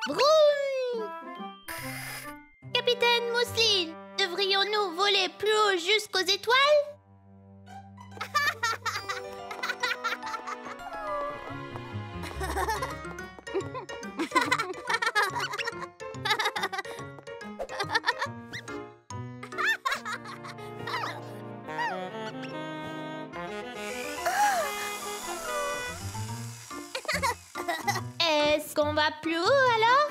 Vroom! Capitaine Mousseline, devrions-nous voler plus haut jusqu'aux étoiles? Est-ce qu'on va plus haut alors?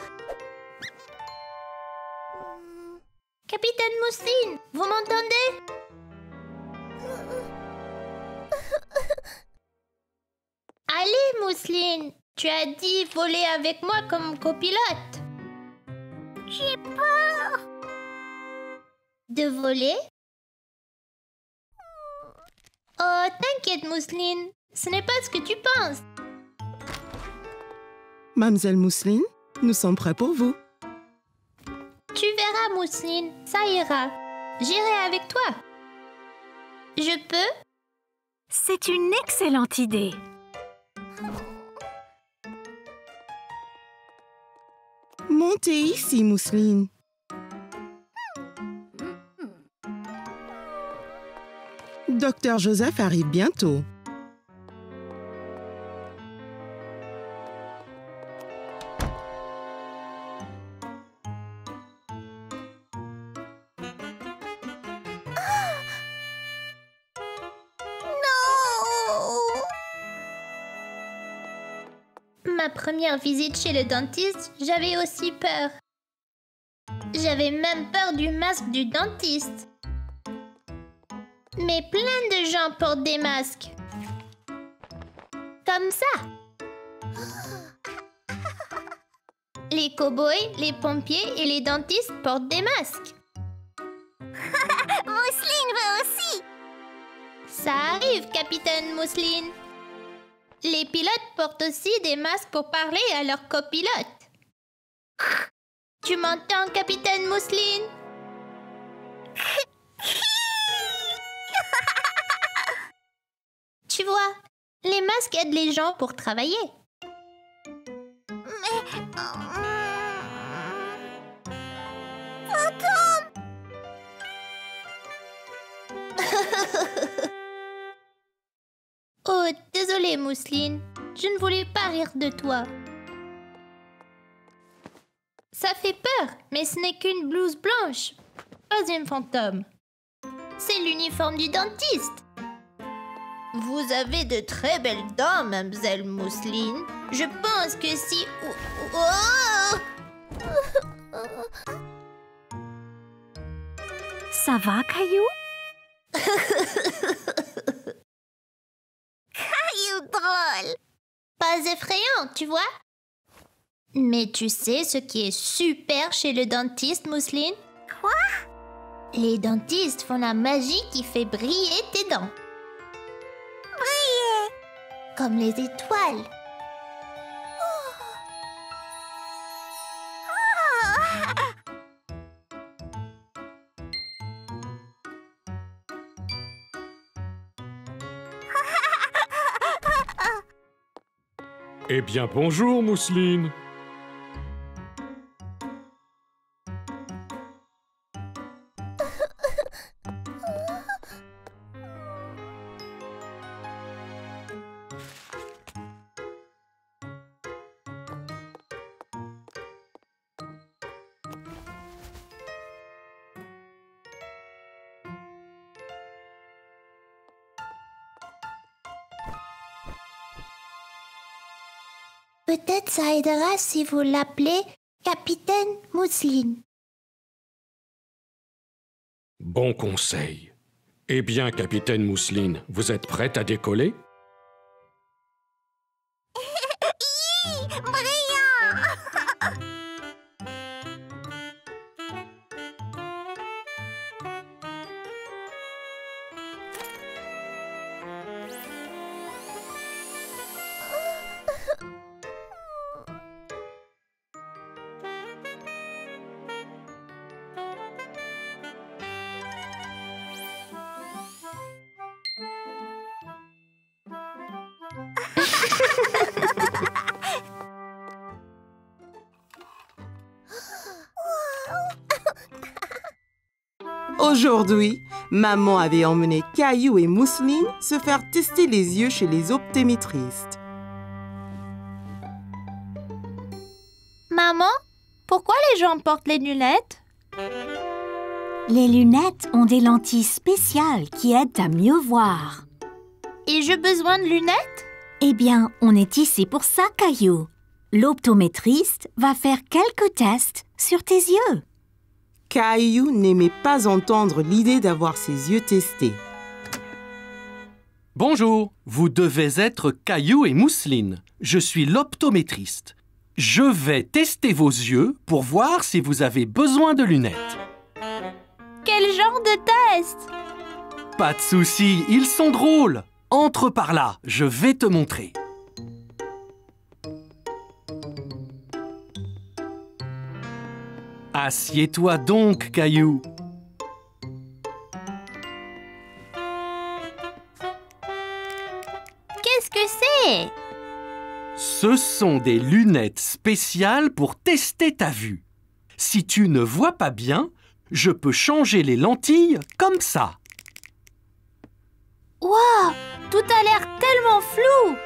Capitaine Mousseline, vous m'entendez? Allez, Mousseline, tu as dit voler avec moi comme copilote. J'ai peur. De voler? Oh, t'inquiète, Mousseline, ce n'est pas ce que tu penses. Mademoiselle Mousseline, nous sommes prêts pour vous. Tu verras, Mousseline, ça ira. J'irai avec toi. Je peux? C'est une excellente idée. Montez ici, Mousseline. Docteur Joseph arrive bientôt. Ma première visite chez le dentiste, j'avais aussi peur. J'avais même peur du masque du dentiste. Mais plein de gens portent des masques. Comme ça. Les cow-boys, les pompiers et les dentistes portent des masques. Mousseline veut aussi. Ça arrive, capitaine Mousseline. Les pilotes portent aussi des masques pour parler à leurs copilotes. Tu m'entends, capitaine Mousseline? Tu vois, les masques aident les gens pour travailler. Mais... Fantôme! Oh, désolée, Mousseline. Je ne voulais pas rire de toi. Ça fait peur, mais ce n'est qu'une blouse blanche. Pas une fantôme. C'est l'uniforme du dentiste. Vous avez de très belles dents, mademoiselle Mousseline. Je pense que si... Oh! Ça va, Caillou? Caillou drôle! Pas effrayant, tu vois? Mais tu sais ce qui est super chez le dentiste, Mousseline? Quoi? Les dentistes font la magie qui fait briller tes dents. Briller? Comme les étoiles. Eh bien, bonjour, Mousseline. Peut-être ça aidera si vous l'appelez Capitaine Mousseline. Bon conseil. Eh bien, capitaine Mousseline, vous êtes prête à décoller? Brillant! Aujourd'hui, maman avait emmené Caillou et Mousseline se faire tester les yeux chez les optométristes. Maman, pourquoi les gens portent les lunettes? Les lunettes ont des lentilles spéciales qui aident à mieux voir. Et j'ai besoin de lunettes? Eh bien, on est ici pour ça, Caillou. L'optométriste va faire quelques tests sur tes yeux. Caillou n'aimait pas entendre l'idée d'avoir ses yeux testés. Bonjour, vous devez être Caillou et Mousseline. Je suis l'optométriste. Je vais tester vos yeux pour voir si vous avez besoin de lunettes. Quel genre de test? Pas de souci, ils sont drôles. Entre par là, je vais te montrer. Assieds-toi donc, Caillou. Qu'est-ce que c'est? Ce sont des lunettes spéciales pour tester ta vue. Si tu ne vois pas bien, je peux changer les lentilles comme ça. Waouh! Tout a l'air tellement flou!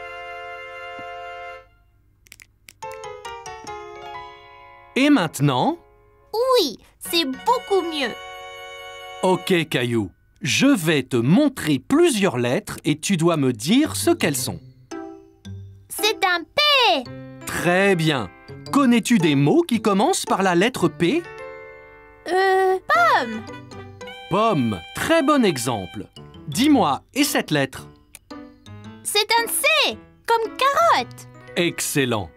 Et maintenant? Oui, c'est beaucoup mieux. Ok, Caillou. Je vais te montrer plusieurs lettres et tu dois me dire ce qu'elles sont. C'est un P! Très bien. Connais-tu des mots qui commencent par la lettre P? Pomme! Pomme, très bon exemple. Dis-moi, et cette lettre? C'est un C! Comme carotte! Excellent.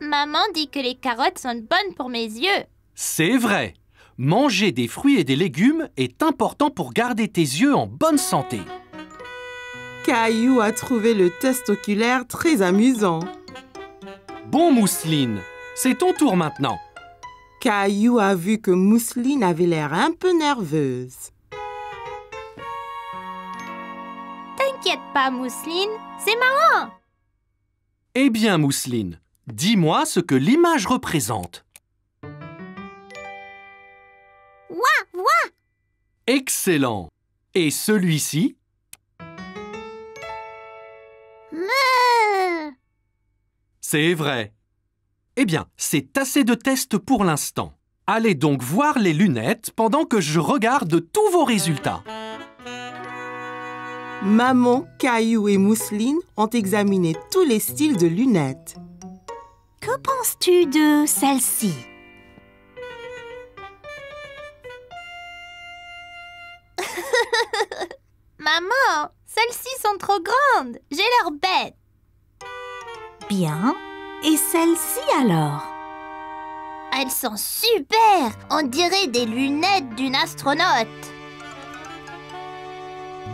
Maman dit que les carottes sont bonnes pour mes yeux. C'est vrai. Manger des fruits et des légumes est important pour garder tes yeux en bonne santé. Caillou a trouvé le test oculaire très amusant. Bon, Mousseline, c'est ton tour maintenant. Caillou a vu que Mousseline avait l'air un peu nerveuse. T'inquiète pas, Mousseline, c'est marrant. Eh bien, Mousseline, dis-moi ce que l'image représente. Ouah! Excellent. Et celui-ci? C'est vrai. Eh bien, c'est assez de tests pour l'instant. Allez donc voir les lunettes pendant que je regarde tous vos résultats. Maman, Caillou et Mousseline ont examiné tous les styles de lunettes. Que penses-tu de celle-ci? Maman, celles-ci sont trop grandes. J'ai l'air bête. Bien. Et celle-ci alors? Elles sont super. On dirait des lunettes d'une astronaute.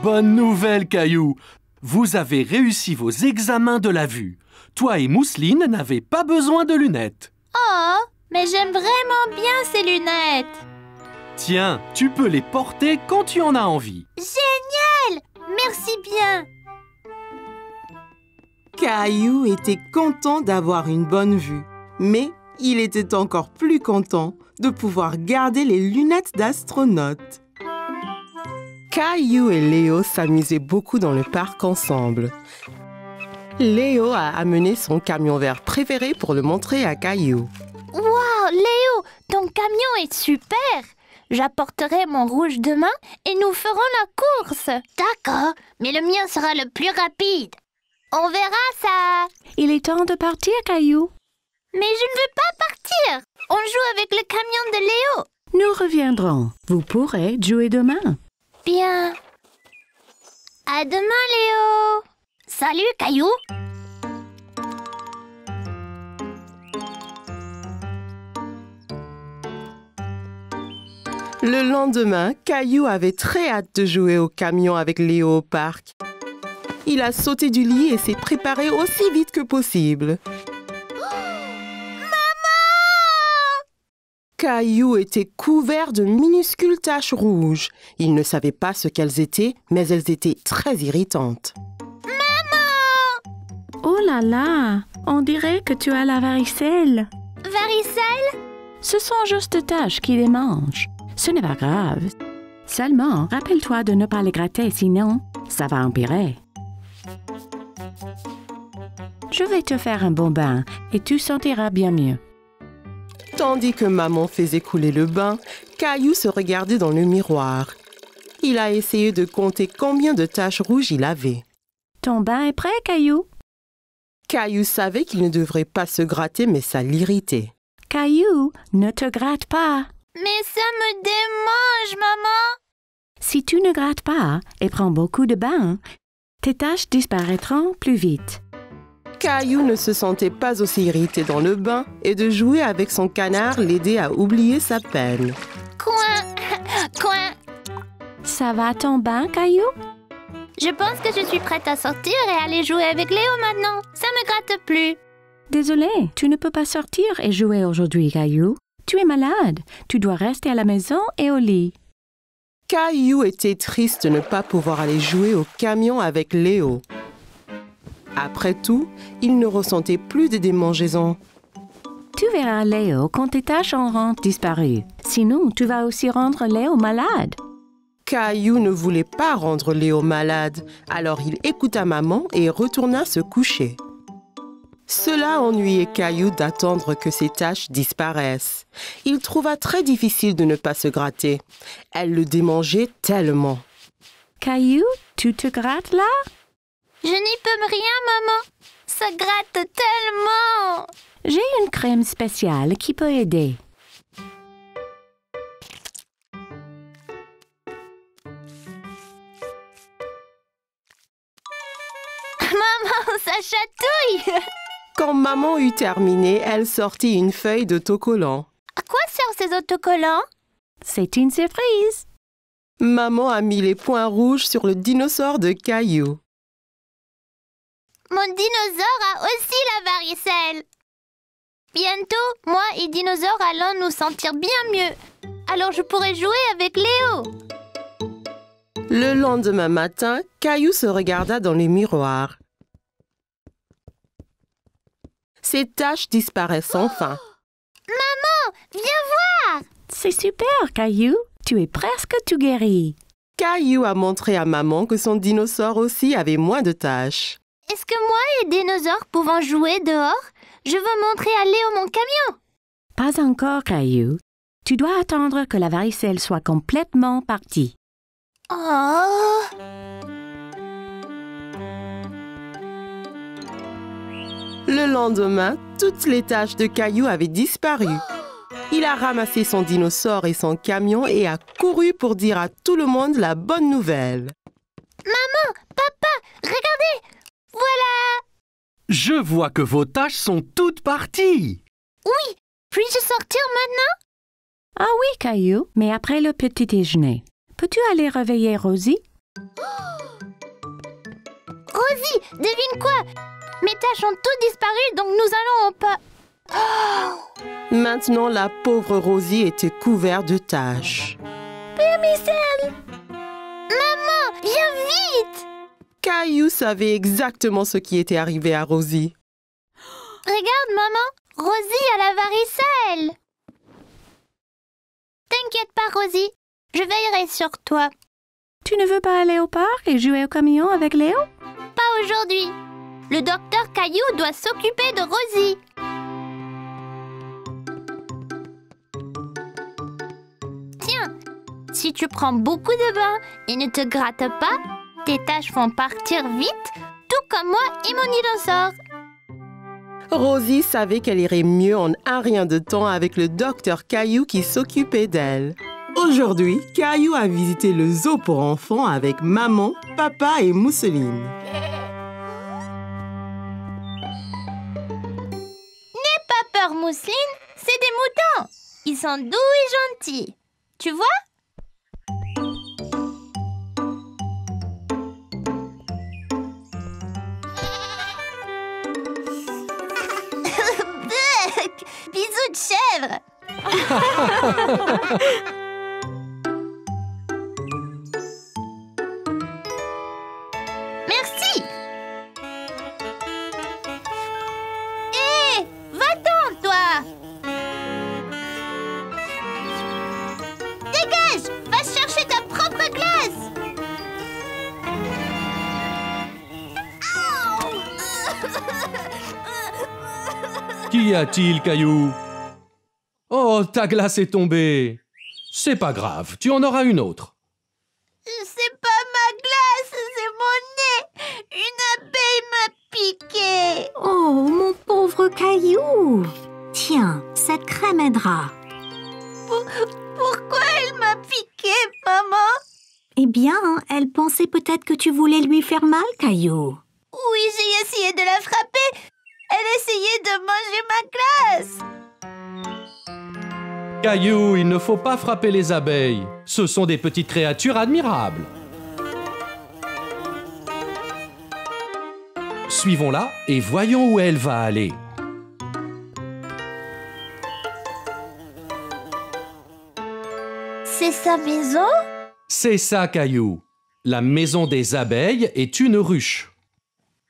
Bonne nouvelle, Caillou. Vous avez réussi vos examens de la vue. Toi et Mousseline n'avez pas besoin de lunettes. Oh, mais j'aime vraiment bien ces lunettes. Tiens, tu peux les porter quand tu en as envie. Génial! Merci bien. Caillou était content d'avoir une bonne vue, mais il était encore plus content de pouvoir garder les lunettes d'astronaute. Caillou et Léo s'amusaient beaucoup dans le parc ensemble. Léo a amené son camion vert préféré pour le montrer à Caillou. Wow, Léo, ton camion est super. J'apporterai mon rouge demain et nous ferons la course. D'accord, mais le mien sera le plus rapide. On verra ça. Il est temps de partir, Caillou. Mais je ne veux pas partir. On joue avec le camion de Léo. Nous reviendrons. Vous pourrez jouer demain. Bien. À demain, Léo. Salut, Caillou. Le lendemain, Caillou avait très hâte de jouer au camion avec Léo au parc. Il a sauté du lit et s'est préparé aussi vite que possible. Caillou était couvert de minuscules taches rouges. Il ne savait pas ce qu'elles étaient, mais elles étaient très irritantes. Oh là là, on dirait que tu as la varicelle. Varicelle? Ce sont juste des taches qui les mangent. Ce n'est pas grave. Seulement, rappelle-toi de ne pas les gratter, sinon, ça va empirer. Je vais te faire un bon bain et tu sentiras bien mieux. Tandis que maman faisait couler le bain, Caillou se regardait dans le miroir. Il a essayé de compter combien de taches rouges il avait. Ton bain est prêt, Caillou? Caillou savait qu'il ne devrait pas se gratter, mais ça l'irritait. Caillou, ne te gratte pas. Mais ça me démange, maman. Si tu ne grattes pas et prends beaucoup de bains, tes taches disparaîtront plus vite. Caillou ne se sentait pas aussi irrité dans le bain et de jouer avec son canard l'aidait à oublier sa peine. Coin. Ça va ton bain, Caillou? Je pense que je suis prête à sortir et aller jouer avec Léo maintenant. Ça me gratte plus. Désolé, tu ne peux pas sortir et jouer aujourd'hui, Caillou. Tu es malade. Tu dois rester à la maison et au lit. Caillou était triste de ne pas pouvoir aller jouer au camion avec Léo. Après tout, il ne ressentait plus de démangeaisons. Tu verras Léo quand tes taches auront disparu. Sinon, tu vas aussi rendre Léo malade. Caillou ne voulait pas rendre Léo malade, alors il écouta maman et retourna se coucher. Cela ennuyait Caillou d'attendre que ses taches disparaissent. Il trouva très difficile de ne pas se gratter. Elle le démangeait tellement. Caillou, tu te grattes là? Je n'y peux rien, maman. Ça gratte tellement. J'ai une crème spéciale qui peut aider. Maman, ça chatouille. Quand maman eut terminé, elle sortit une feuille d'autocollant. À quoi servent ces autocollants? C'est une surprise. Maman a mis les points rouges sur le dinosaure de Caillou. Mon dinosaure a aussi la varicelle. Bientôt, moi et Dinosaure allons nous sentir bien mieux. Alors je pourrai jouer avec Léo. Le lendemain matin, Caillou se regarda dans le miroir. Ses taches disparaissent enfin. Maman, viens voir. C'est super, Caillou. Tu es presque tout guéri. Caillou a montré à maman que son dinosaure aussi avait moins de taches. Est-ce que moi et Dinosaure pouvons jouer dehors? Je veux montrer à Léo mon camion. Pas encore, Caillou. Tu dois attendre que la varicelle soit complètement partie. Oh. Le lendemain, toutes les taches de Caillou avaient disparu. Il a ramassé son dinosaure et son camion et a couru pour dire à tout le monde la bonne nouvelle. Maman, papa, regardez. Voilà. Je vois que vos taches sont toutes parties. Oui, puis-je sortir maintenant? Ah oui, Caillou, mais après le petit déjeuner. Peux-tu aller réveiller Rosie? Rosie, devine quoi? Mes taches ont toutes disparu, donc nous allons au pas. Maintenant, la pauvre Rosie était couverte de taches. Vermicelle! Maman, viens vite! Caillou savait exactement ce qui était arrivé à Rosie. Regarde, maman, Rosie a la varicelle. T'inquiète pas, Rosie, je veillerai sur toi. Tu ne veux pas aller au parc et jouer au camion avec Léo? Pas aujourd'hui. Le docteur Caillou doit s'occuper de Rosie. Tiens, si tu prends beaucoup de bains et ne te grattes pas, tes taches vont partir vite, tout comme moi et mon dinosaure. Rosie savait qu'elle irait mieux en un rien de temps avec le docteur Caillou qui s'occupait d'elle. Aujourd'hui, Caillou a visité le zoo pour enfants avec maman, papa et Mousseline. N'aie pas peur, Mousseline, c'est des moutons. Ils sont doux et gentils. Tu vois? Bisous de chèvre. Merci. Hé, va-t'en, toi. Dégage, va chercher ta propre Qu'y a-t-il, Caillou? Oh, ta glace est tombée. C'est pas grave, tu en auras une autre. C'est pas ma glace, c'est mon nez. Une abeille m'a piqué. Oh, mon pauvre Caillou! Tiens, cette crème aidera. Pourquoi elle m'a piqué, maman? Eh bien, elle pensait peut-être que tu voulais lui faire mal, Caillou. Oui, j'ai essayé de la frapper. Elle essayait de manger ma glace. Caillou, il ne faut pas frapper les abeilles. Ce sont des petites créatures admirables. Suivons-la et voyons où elle va aller. C'est sa maison? C'est ça, Caillou. La maison des abeilles est une ruche.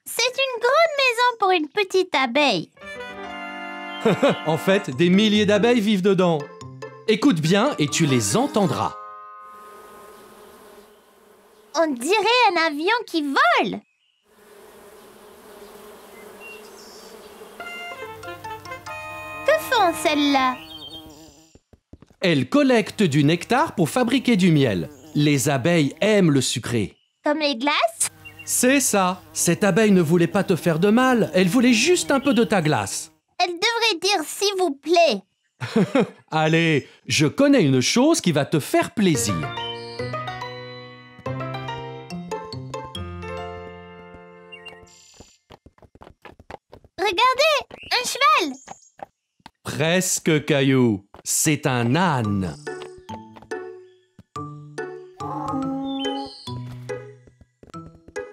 C'est une grande maison pour une petite abeille. En fait, des milliers d'abeilles vivent dedans. Écoute bien et tu les entendras. On dirait un avion qui vole. Que font celles-là? Elles collectent du nectar pour fabriquer du miel. Les abeilles aiment le sucré. Comme les glaces? C'est ça. Cette abeille ne voulait pas te faire de mal. Elle voulait juste un peu de ta glace. Elle devrait dire s'il vous plaît. Allez, je connais une chose qui va te faire plaisir. Regardez, un cheval. Presque, Caillou. C'est un âne.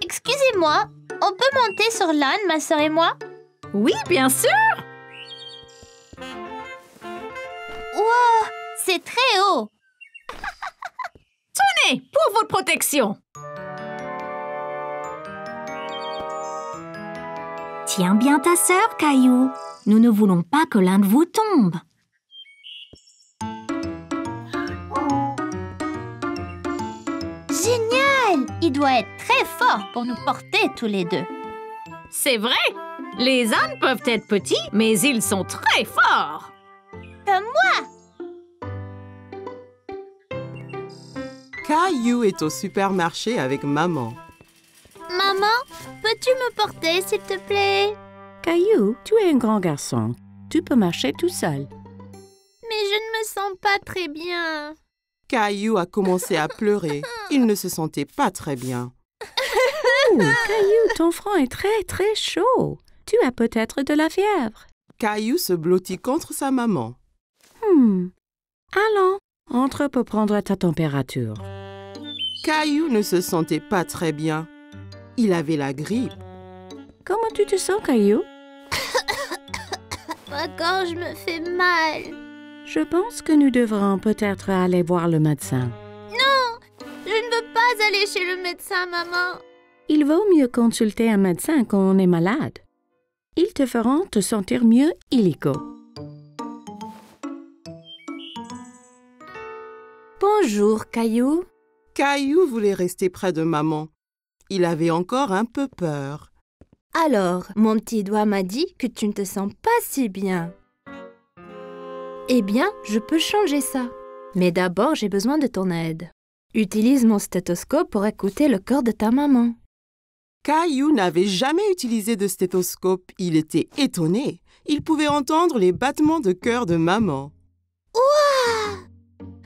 Excusez-moi, on peut monter sur l'âne, ma sœur et moi? Oui, bien sûr. Wow, c'est très haut. Tenez, pour votre protection. Tiens bien ta sœur, Caillou. Nous ne voulons pas que l'un de vous tombe. Génial! Il doit être très fort pour nous porter tous les deux. C'est vrai. Les ânes peuvent être petits, mais ils sont très forts. Comme moi! Caillou est au supermarché avec maman. Maman, peux-tu me porter, s'il te plaît? Caillou, tu es un grand garçon. Tu peux marcher tout seul. Mais je ne me sens pas très bien. Caillou a commencé à pleurer. Il ne se sentait pas très bien. Oh, Caillou, ton front est très, très chaud. Tu as peut-être de la fièvre. Caillou se blottit contre sa maman. Allons, entre pour prendre ta température. Caillou ne se sentait pas très bien. Il avait la grippe. Comment tu te sens, Caillou? Ma gorge me fait mal. Je pense que nous devrons peut-être aller voir le médecin. Non, je ne veux pas aller chez le médecin, maman. Il vaut mieux consulter un médecin quand on est malade. Ils te feront te sentir mieux illico. Bonjour, Caillou. Caillou voulait rester près de maman. Il avait encore un peu peur. Alors, mon petit doigt m'a dit que tu ne te sens pas si bien. Eh bien, je peux changer ça. Mais d'abord, j'ai besoin de ton aide. Utilise mon stéthoscope pour écouter le cœur de ta maman. Caillou n'avait jamais utilisé de stéthoscope. Il était étonné. Il pouvait entendre les battements de cœur de maman.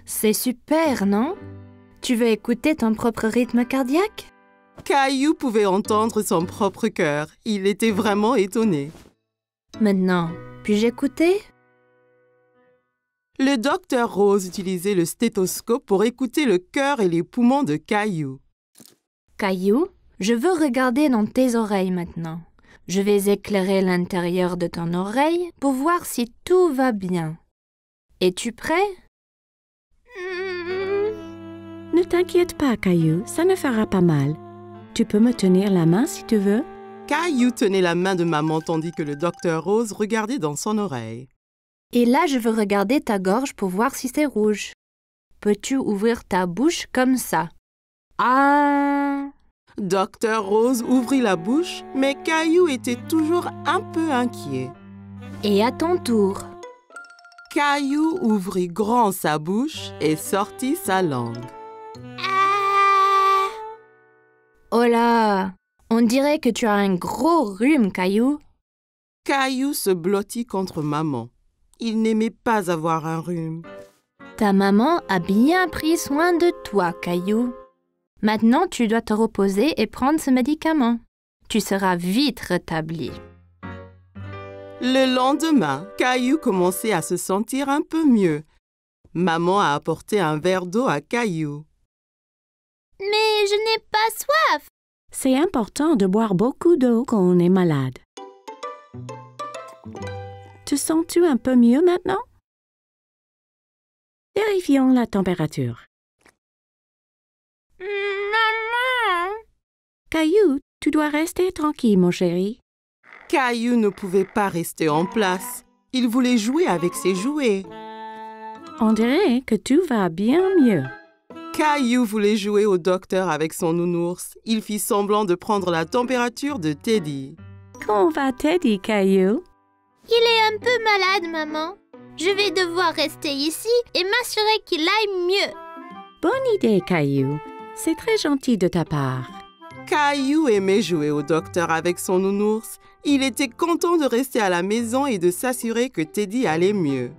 C'est super, non? Tu veux écouter ton propre rythme cardiaque? Caillou pouvait entendre son propre cœur. Il était vraiment étonné. Maintenant, puis-je écouter? Le docteur Rose utilisait le stéthoscope pour écouter le cœur et les poumons de Caillou. Caillou, je veux regarder dans tes oreilles maintenant. Je vais éclairer l'intérieur de ton oreille pour voir si tout va bien. Es-tu prêt? Ne t'inquiète pas, Caillou, ça ne fera pas mal. Tu peux me tenir la main si tu veux. Caillou tenait la main de maman tandis que le docteur Rose regardait dans son oreille. Et là, je veux regarder ta gorge pour voir si c'est rouge. Peux-tu ouvrir ta bouche comme ça? Ah! Docteur Rose ouvrit la bouche, mais Caillou était toujours un peu inquiet. Et à ton tour. Caillou ouvrit grand sa bouche et sortit sa langue. Ah! Oh là! On dirait que tu as un gros rhume, Caillou. Caillou se blottit contre maman. Il n'aimait pas avoir un rhume. Ta maman a bien pris soin de toi, Caillou. Maintenant, tu dois te reposer et prendre ce médicament. Tu seras vite rétabli. Le lendemain, Caillou commençait à se sentir un peu mieux. Maman a apporté un verre d'eau à Caillou. Mais je n'ai pas soif. C'est important de boire beaucoup d'eau quand on est malade. Te sens-tu un peu mieux maintenant? Vérifions la température. Maman! Caillou, tu dois rester tranquille, mon chéri. Caillou ne pouvait pas rester en place. Il voulait jouer avec ses jouets. On dirait que tout va bien mieux. Caillou voulait jouer au docteur avec son nounours. Il fit semblant de prendre la température de Teddy. Comment va Teddy, Caillou? Il est un peu malade, maman. Je vais devoir rester ici et m'assurer qu'il aille mieux. Bonne idée, Caillou. C'est très gentil de ta part. Caillou aimait jouer au docteur avec son nounours. Il était content de rester à la maison et de s'assurer que Teddy allait mieux.